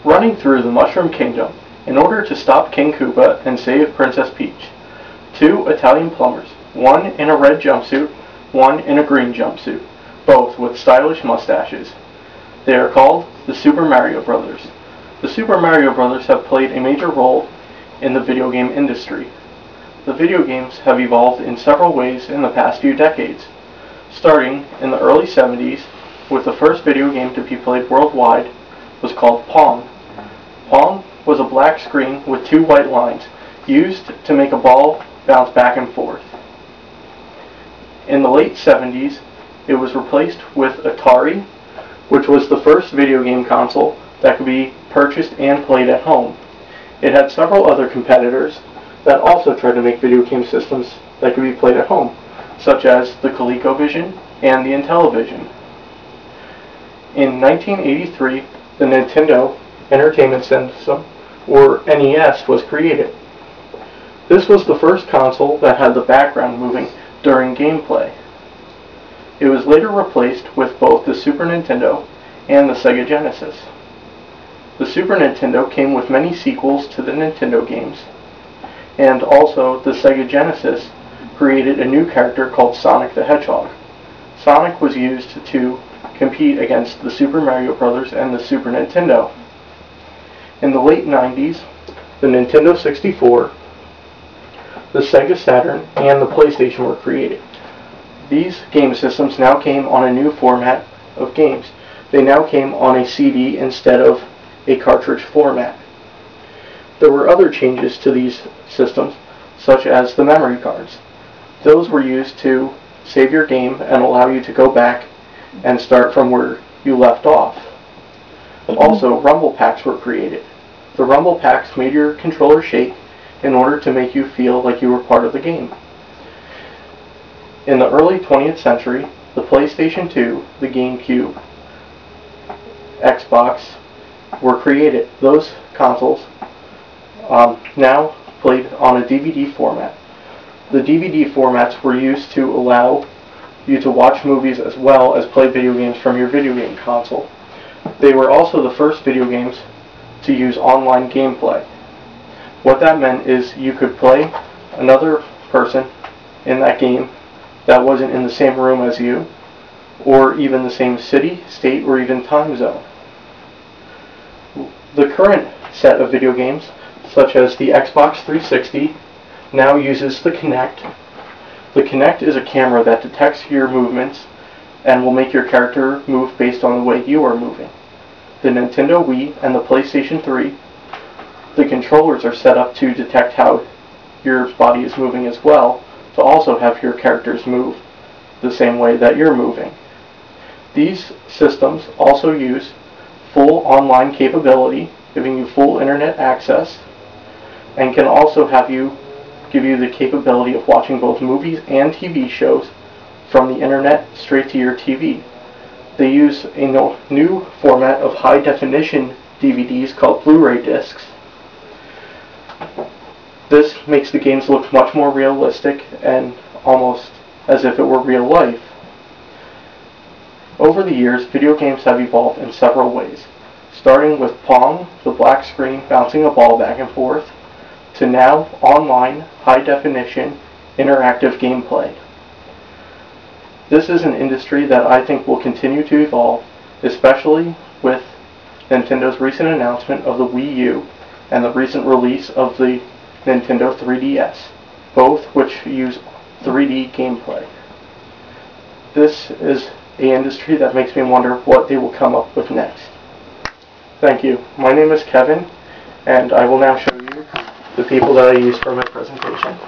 running through the Mushroom Kingdom in order to stop King Koopa and save Princess Peach. Two Italian plumbers, one in a red jumpsuit, one in a green jumpsuit, both with stylish mustaches. They are called the Super Mario Brothers. The Super Mario Brothers have played a major role in the video game industry. The video games have evolved in several ways in the past few decades, starting in the early 70s with the first video game to be played worldwide was called Pong. Pong was a black screen with two white lines used to make a ball bounce back and forth. In the late 70s, it was replaced with Atari, which was the first video game console that could be purchased and played at home. It had several other competitors that also tried to make video game systems that could be played at home, such as the ColecoVision and the Intellivision. In 1983, the Nintendo Entertainment System, or NES, was created. This was the first console that had the background moving during gameplay. It was later replaced with both the Super Nintendo and the Sega Genesis. The Super Nintendo came with many sequels to the Nintendo games, and also the Sega Genesis created a new character called Sonic the Hedgehog. Sonic was used to compete against the Super Mario Bros. And the Super Nintendo. In the late 90s, the Nintendo 64, the Sega Saturn, and the PlayStation were created. These game systems now came on a new format of games. They now came on a CD instead of a cartridge format. There were other changes to these systems, such as the memory cards. Those were used to save your game and allow you to go back and start from where you left off. Also, rumble packs were created. The rumble packs made your controller shake in order to make you feel like you were part of the game. In the early 20th century, the PlayStation 2, the GameCube, Xbox were created. Those consoles now played on a DVD format. The DVD formats were used to allow you to watch movies as well as play video games from your video game console. They were also the first video games to use online gameplay. What that meant is you could play another person in that game that wasn't in the same room as you, or even the same city, state, or even time zone. The current set of video games, such as the Xbox 360, now uses the Kinect. The Kinect is a camera that detects your movements and will make your character move based on the way you are moving. The Nintendo Wii and the PlayStation 3, the controllers are set up to detect how your body is moving as well, to also have your characters move the same way that you're moving. These systems also use full online capability, giving you full internet access, and can also give you the capability of watching both movies and TV shows from the internet straight to your TV. They use a new format of high-definition DVDs called Blu-ray discs. This makes the games look much more realistic and almost as if it were real life. Over the years, video games have evolved in several ways, starting with Pong, the black screen bouncing a ball back and forth, to now online, high-definition, interactive gameplay. This is an industry that I think will continue to evolve, especially with Nintendo's recent announcement of the Wii U and the recent release of the Nintendo 3DS, both which use 3D gameplay. This is an industry that makes me wonder what they will come up with next. Thank you. My name is Kevin, and I will now show you the people that I used for my presentation.